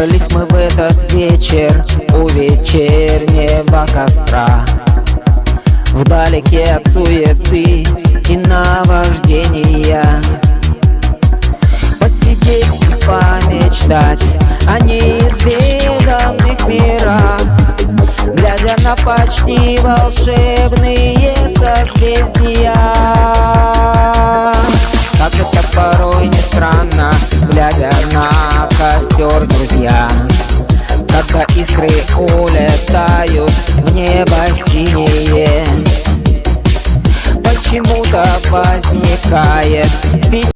Собрались мы в этот вечер у вечернего костра, вдалеке от суеты и наваждения. Посидеть и помечтать